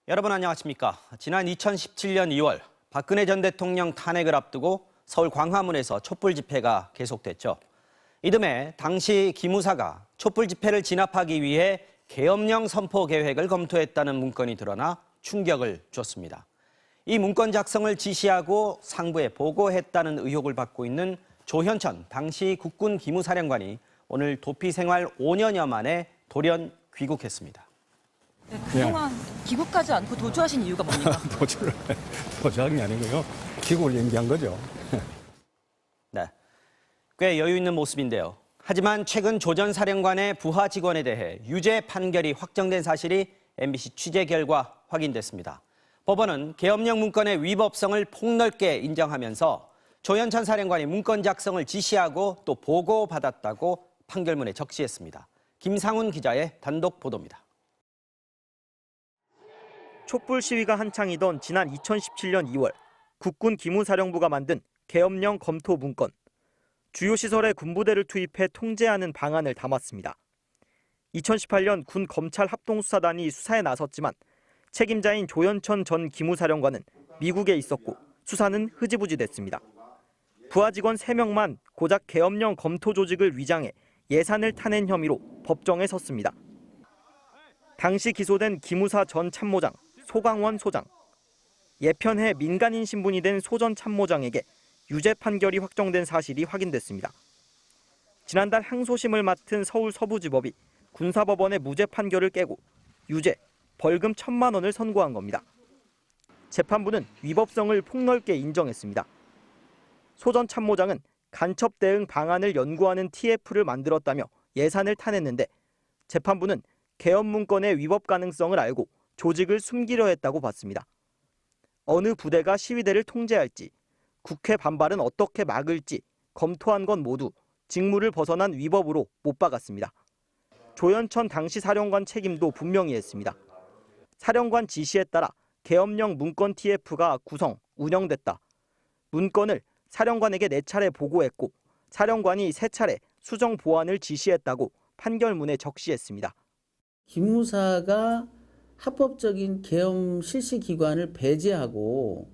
여러분 안녕하십니까? 지난 2017년 2월 박근혜 전 대통령 탄핵을 앞두고 서울 광화문에서 촛불 집회가 계속됐죠. 이듬해 당시 기무사가 촛불 집회를 진압하기 위해 계엄령 선포 계획을 검토했다는 문건이 드러나 충격을 줬습니다. 이 문건 작성을 지시하고 상부에 보고했다는 의혹을 받고 있는 조현천 당시 국군 기무사령관이 오늘 도피 생활 5년여 만에 돌연 귀국했습니다. 네, 그동안 귀국하지 않고 도주하신 이유가 뭡니까? 도주한 게 아니고요. 귀국을 연기한 거죠. 네, 꽤 여유 있는 모습인데요. 하지만 최근 조 전 사령관의 부하 직원에 대해 유죄 판결이 확정된 사실이 MBC 취재 결과 확인됐습니다. 법원은 계엄령 문건의 위법성을 폭넓게 인정하면서 조현천 사령관이 문건 작성을 지시하고 또 보고받았다고 판결문에 적시했습니다. 김상훈 기자의 단독 보도입니다. 촛불 시위가 한창이던 지난 2017년 2월 국군 기무사령부가 만든 계엄령 검토 문건. 주요 시설에 군부대를 투입해 통제하는 방안을 담았습니다. 2018년 군 검찰 합동수사단이 수사에 나섰지만 책임자인 조현천 전 기무사령관은 미국에 있었고 수사는 흐지부지 됐습니다. 부하 직원 3명만 고작 계엄령 검토 조직을 위장해 예산을 타낸 혐의로 법정에 섰습니다. 당시 기소된 기무사 전 참모장 소강원 소장, 예편해 민간인 신분이 된 소 전 참모장에게 유죄 판결이 확정된 사실이 확인됐습니다. 지난달 항소심을 맡은 서울 서부지법이 군사법원의 무죄 판결을 깨고 유죄, 벌금 1,000만 원을 선고한 겁니다. 재판부는 위법성을 폭넓게 인정했습니다. 소 전 참모장은 간첩 대응 방안을 연구하는 TF를 만들었다며 예산을 타냈는데 재판부는 계엄 문건의 위법 가능성을 알고 조직을 숨기려 했다고 봤습니다. 어느 부대가 시위대를 통제할지, 국회 반발은 어떻게 막을지 검토한 건 모두 직무를 벗어난 위법으로 못 박았습니다. 조현천 당시 사령관 책임도 분명히 했습니다. 사령관 지시에 따라 계엄령 문건 TF가 구성, 운영됐다. 문건을 사령관에게 4차례 보고했고 사령관이 3차례 수정 보완을 지시했다고 판결문에 적시했습니다. 기무사가 합법적인 계엄 실시 기관을 배제하고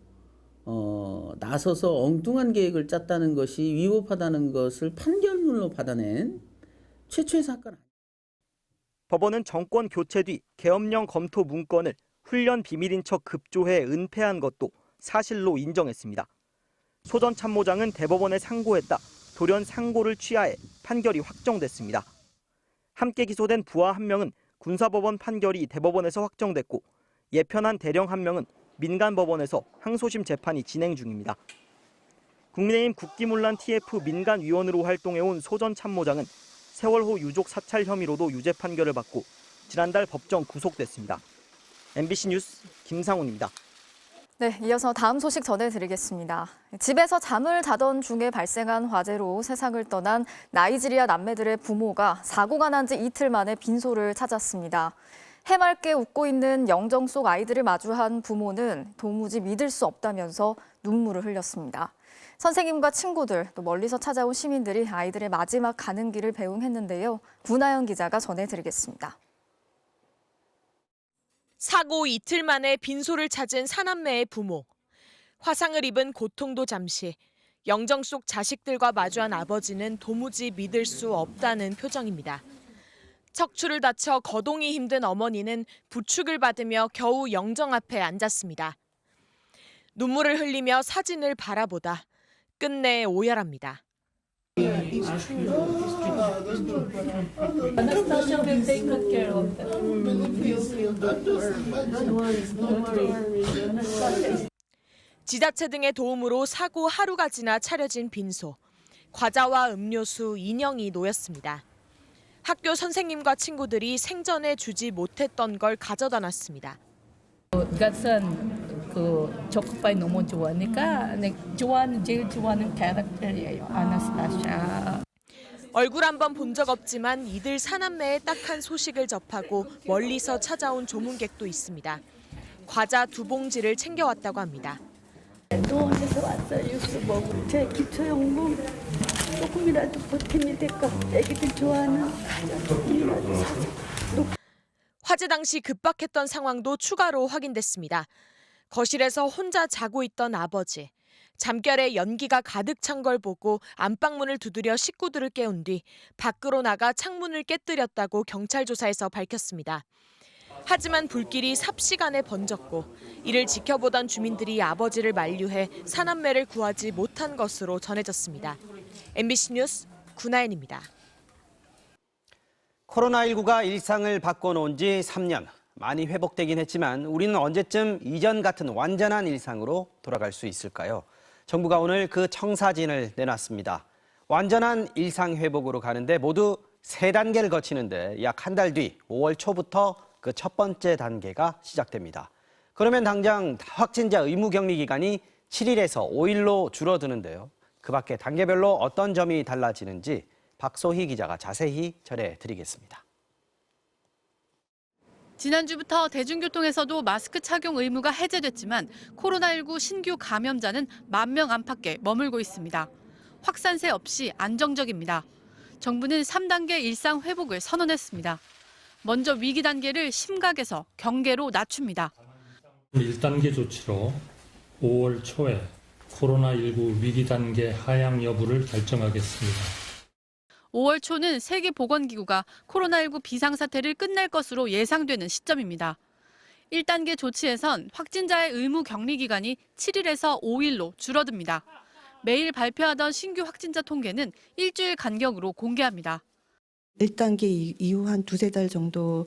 나서서 엉뚱한 계획을 짰다는 것이 위법하다는 것을 판결문으로 받아낸 최초의 사건. 법원은 정권 교체 뒤 계엄령 검토 문건을 훈련 비밀인 척 급조해 은폐한 것도 사실로 인정했습니다. 소 전 참모장은 대법원에 상고했다. 돌연 상고를 취하해 판결이 확정됐습니다. 함께 기소된 부하 1명은 군사법원 판결이 대법원에서 확정됐고 예편한 대령 1명은 민간법원에서 항소심 재판이 진행 중입니다. 국민의힘 국기문란 TF 민간위원으로 활동해온 소 전 참모장은 세월호 유족 사찰 혐의로도 유죄 판결을 받고 지난달 법정 구속됐습니다. MBC 뉴스 김상훈입니다. 네, 이어서 다음 소식 전해드리겠습니다. 집에서 잠을 자던 중에 발생한 화재로 세상을 떠난 나이지리아 남매들의 부모가 사고가 난 지 이틀 만에 빈소를 찾았습니다. 해맑게 웃고 있는 영정 속 아이들을 마주한 부모는 도무지 믿을 수 없다면서 눈물을 흘렸습니다. 선생님과 친구들, 또 멀리서 찾아온 시민들이 아이들의 마지막 가는 길을 배웅했는데요. 구나연 기자가 전해드리겠습니다. 사고 이틀 만에 빈소를 찾은 사남매의 부모. 화상을 입은 고통도 잠시. 영정 속 자식들과 마주한 아버지는 도무지 믿을 수 없다는 표정입니다. 척추를 다쳐 거동이 힘든 어머니는 부축을 받으며 겨우 영정 앞에 앉았습니다. 눈물을 흘리며 사진을 바라보다 끝내 오열합니다. 지자체 등의 도움으로 사고 하루가 지나 차려진 빈소. 과자와 음료수, 인형이 놓였습니다. 학교 선생님과 친구들이 생전에 주지 못했던 걸 가져다 놨습니다. 이것은 초코파이 너무 좋아하니까 제일 좋아하는 캐릭터예요. 아나스타샤. 얼굴 한번 본 적 없지만 이들 사남매의 딱한 소식을 접하고 멀리서 찾아온 조문객도 있습니다. 과자 2봉지를 챙겨왔다고 합니다. 노원에서 왔어요. 육수 먹고 제 기초연금 조금이라도 보탬이 될까. 애기들 좋아하는 과자 조금이라도 사줘. 화재 당시 급박했던 상황도 추가로 확인됐습니다. 거실에서 혼자 자고 있던 아버지. 잠결에 연기가 가득 찬 걸 보고 안방문을 두드려 식구들을 깨운 뒤 밖으로 나가 창문을 깨뜨렸다고 경찰 조사에서 밝혔습니다. 하지만 불길이 삽시간에 번졌고 이를 지켜보던 주민들이 아버지를 만류해 사남매를 구하지 못한 것으로 전해졌습니다. MBC 뉴스 구나연입니다. 코로나19가 일상을 바꿔놓은 지 3년. 많이 회복되긴 했지만 우리는 언제쯤 이전 같은 완전한 일상으로 돌아갈 수 있을까요? 정부가 오늘 그 청사진을 내놨습니다. 완전한 일상 회복으로 가는데 모두 3단계를 거치는데 약 한 달 뒤 5월 초부터 그 첫 번째 단계가 시작됩니다. 그러면 당장 확진자 의무 격리 기간이 7일에서 5일로 줄어드는데요. 그 밖에 단계별로 어떤 점이 달라지는지 박소희 기자가 자세히 전해드리겠습니다. 지난주부터 대중교통에서도 마스크 착용 의무가 해제됐지만 코로나19 신규 감염자는 10,000명 안팎에 머물고 있습니다. 확산세 없이 안정적입니다. 정부는 3단계 일상 회복을 선언했습니다. 먼저 위기 단계를 심각에서 경계로 낮춥니다. 1단계 조치로 5월 초에 코로나19 위기 단계 하향 여부를 결정하겠습니다. 5월 초는 세계보건기구가 코로나19 비상사태를 끝낼 것으로 예상되는 시점입니다. 1단계 조치에선 확진자의 의무 격리 기간이 7일에서 5일로 줄어듭니다. 매일 발표하던 신규 확진자 통계는 일주일 간격으로 공개합니다. 1단계 이후 한 2-3달 정도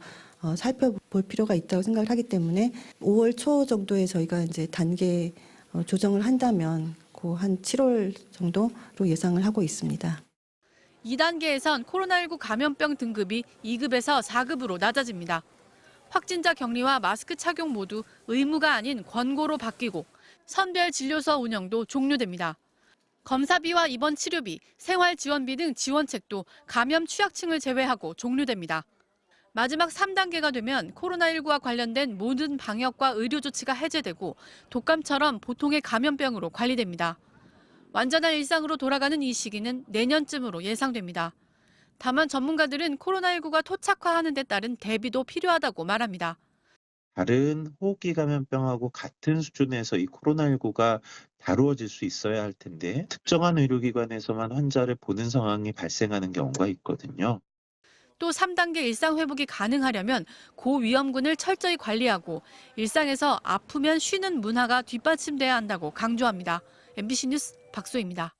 살펴볼 필요가 있다고 생각을 하기 때문에 5월 초 정도에 저희가 이제 단계 조정을 한다면 그 한 7월 정도로 예상을 하고 있습니다. 2단계에선 코로나19 감염병 등급이 2급에서 4급으로 낮아집니다. 확진자 격리와 마스크 착용 모두 의무가 아닌 권고로 바뀌고 선별 진료소 운영도 종료됩니다. 검사비와 입원 치료비, 생활지원비 등 지원책도 감염 취약층을 제외하고 종료됩니다. 마지막 3단계가 되면 코로나19와 관련된 모든 방역과 의료 조치가 해제되고 독감처럼 보통의 감염병으로 관리됩니다. 완전한 일상으로 돌아가는 이 시기는 내년쯤으로 예상됩니다. 다만 전문가들은 코로나19가 토착화하는 데 따른 대비도 필요하다고 말합니다. 다른 호흡기 감염병하고 같은 수준에서 이 코로나19가 다루어질 수 있어야 할 텐데 특정한 의료기관에서만 환자를 보는 상황이 발생하는 경우가 있거든요. 또 3단계 일상 회복이 가능하려면 고위험군을 철저히 관리하고 일상에서 아프면 쉬는 문화가 뒷받침돼야 한다고 강조합니다. MBC 뉴스 박소희입니다.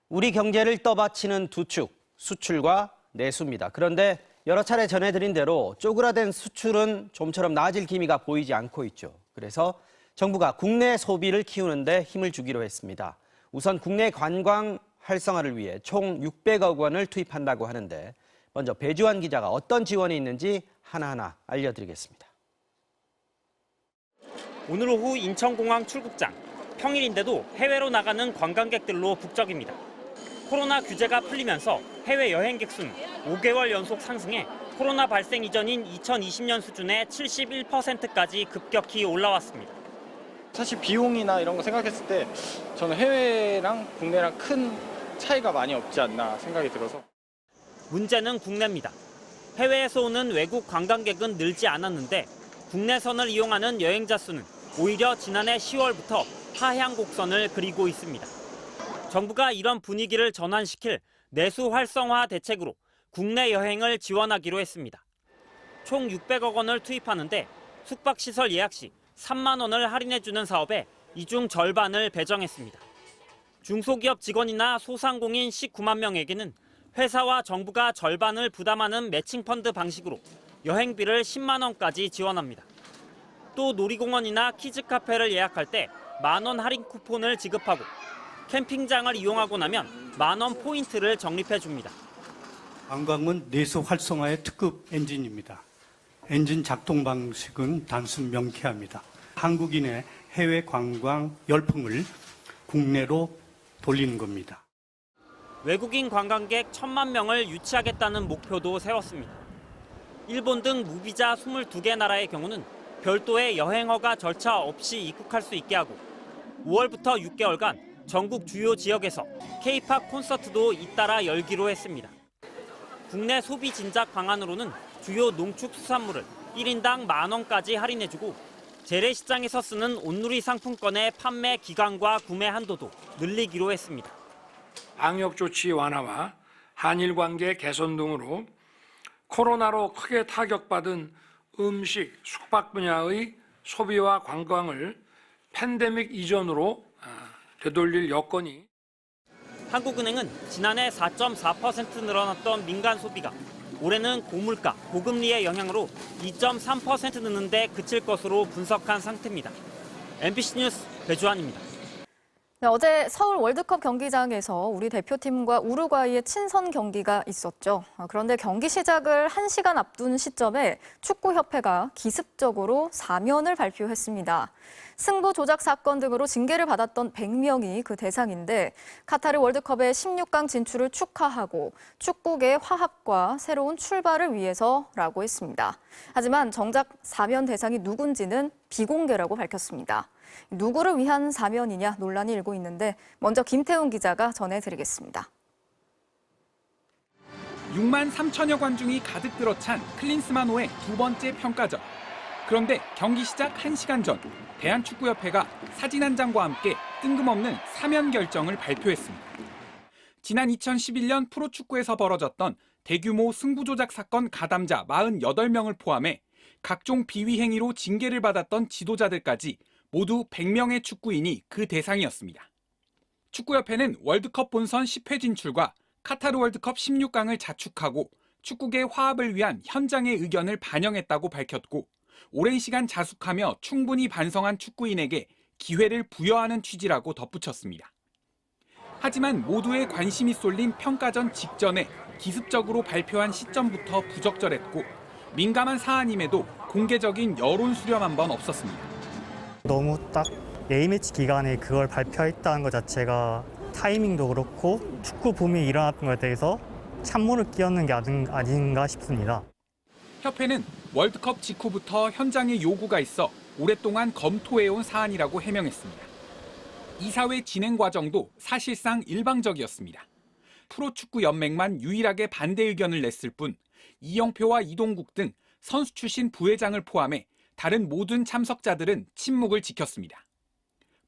우리 경제를 떠받치는 두 축, 수출과 내수입니다. 그런데 여러 차례 전해드린 대로 쪼그라든 수출은 좀처럼 나아질 기미가 보이지 않고 있죠. 그래서 정부가 국내 소비를 키우는 데 힘을 주기로 했습니다. 우선 국내 관광 활성화를 위해 총 600억 원을 투입한다고 하는데 먼저 배주환 기자가 어떤 지원이 있는지 하나하나 알려드리겠습니다. 오늘 오후 인천공항 출국장. 평일인데도 해외로 나가는 관광객들로 북적입니다. 코로나 규제가 풀리면서 해외 여행객 수는 5개월 연속 상승해 코로나 발생 이전인 2020년 수준의 71%까지 급격히 올라왔습니다. 사실 비용이나 이런 거 생각했을 때 저는 해외랑 국내랑 큰 차이가 많이 없지 않나 생각이 들어서. 문제는 국내입니다. 해외에서 오는 외국 관광객은 늘지 않았는데 국내선을 이용하는 여행자 수는 오히려 지난해 10월부터 하향 곡선을 그리고 있습니다. 정부가 이런 분위기를 전환시킬 내수 활성화 대책으로 국내 여행을 지원하기로 했습니다. 총 600억 원을 투입하는데 숙박시설 예약 시 3만 원을 할인해주는 사업에 이 중 절반을 배정했습니다. 중소기업 직원이나 소상공인 19만 명에게는 회사와 정부가 절반을 부담하는 매칭펀드 방식으로 여행비를 10만 원까지 지원합니다. 또 놀이공원이나 키즈카페를 예약할 때 만 원 할인 쿠폰을 지급하고 캠핑장을 이용하고 나면 10,000원 포인트를 적립해 줍니다. 관광은 내수 활성화의 특급 엔진입니다. 엔진 작동 방식은 단순 명쾌합니다. 한국인의 해외 관광 열풍을 국내로 돌리는 겁니다. 외국인 관광객 1,000만 명을 유치하겠다는 목표도 세웠습니다. 일본 등 무비자 22개 나라의 경우는 별도의 여행허가 절차 없이 입국할 수 있게 하고 5월부터 6개월간 전국 주요 지역에서 K-팝 콘서트도 잇따라 열기로 했습니다. 국내 소비 진작 방안으로는 주요 농축수산물을 1인당 10,000원까지 할인해주고 재래시장에서 쓰는 온누리 상품권의 판매 기간과 구매 한도도 늘리기로 했습니다. 방역조치 완화와 한일 관계 개선 등으로 코로나로 크게 타격받은 음식, 숙박 분야의 소비와 관광을 팬데믹 이전으로 되돌릴 여건이. 한국은행은 지난해 4.4% 늘어났던 민간 소비가 올해는 고물가, 고금리의 영향으로 2.3% 느는데 그칠 것으로 분석한 상태입니다. MBC 뉴스 배주환입니다. 네, 어제 서울 월드컵 경기장에서 우리 대표팀과 우루과이의 친선 경기가 있었죠. 그런데 경기 시작을 1시간 앞둔 시점에 축구협회가 기습적으로 사면을 발표했습니다. 승부 조작 사건 등으로 징계를 받았던 100명이 그 대상인데 카타르 월드컵의 16강 진출을 축하하고 축구계의 화합과 새로운 출발을 위해서라고 했습니다. 하지만 정작 사면 대상이 누군지는 비공개라고 밝혔습니다. 누구를 위한 사면이냐 논란이 일고 있는데 먼저 김태훈 기자가 전해드리겠습니다. 6만 3천여 관중이 가득 들어찬 클린스만호의 두 번째 평가전. 그런데 경기 시작 1시간 전 대한축구협회가 사진 한 장과 함께 뜬금없는 사면 결정을 발표했습니다. 지난 2011년 프로축구에서 벌어졌던 대규모 승부 조작 사건 가담자 48명을 포함해 각종 비위 행위로 징계를 받았던 지도자들까지 모두 100명의 축구인이 그 대상이었습니다. 축구협회는 월드컵 본선 10회 진출과 카타르 월드컵 16강을 자축하고 축구계 화합을 위한 현장의 의견을 반영했다고 밝혔고 오랜 시간 자숙하며 충분히 반성한 축구인에게 기회를 부여하는 취지라고 덧붙였습니다. 하지만 모두의 관심이 쏠린 평가전 직전에 기습적으로 발표한 시점부터 부적절했고 민감한 사안임에도 공개적인 여론 수렴 한 번 없었습니다. 너무 딱 A매치 기간에 그걸 발표했다는 것 자체가 타이밍도 그렇고 축구 붐이 일어났던 것에 대해서 찬물을 끼얹는 게 아닌가 싶습니다. 협회는 월드컵 직후부터 현장에 요구가 있어 오랫동안 검토해온 사안이라고 해명했습니다. 이사회 진행 과정도 사실상 일방적이었습니다. 프로축구연맹만 유일하게 반대 의견을 냈을 뿐 이영표와 이동국 등 선수 출신 부회장을 포함해 다른 모든 참석자들은 침묵을 지켰습니다.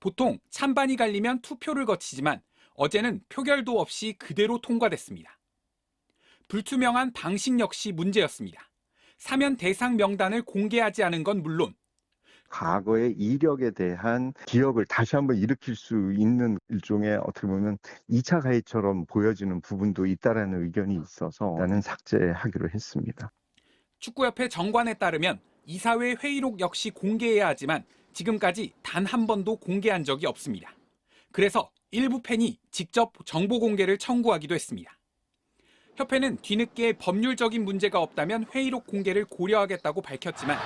보통 찬반이 갈리면 투표를 거치지만 어제는 표결도 없이 그대로 통과됐습니다. 불투명한 방식 역시 문제였습니다. 사면 대상 명단을 공개하지 않은 건 물론 과거의 이력에 대한 기억을 다시 한번 일으킬 수 있는 일종의 어떻게 보면 2차 가해처럼 보여지는 부분도 있다라는 의견이 있어서 나는 삭제하기로 했습니다. 축구협회 정관에 따르면 이사회 회의록 역시 공개해야 하지만 지금까지 단 한 번도 공개한 적이 없습니다. 그래서 일부 팬이 직접 정보 공개를 청구하기도 했습니다. 협회는 뒤늦게 법률적인 문제가 없다면 회의록 공개를 고려하겠다고 밝혔지만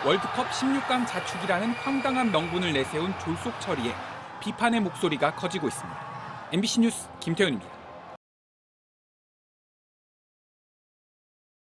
월드컵 16강 자축이라는 황당한 명분을 내세운 졸속 처리에 비판의 목소리가 커지고 있습니다. MBC 뉴스 김태훈입니다.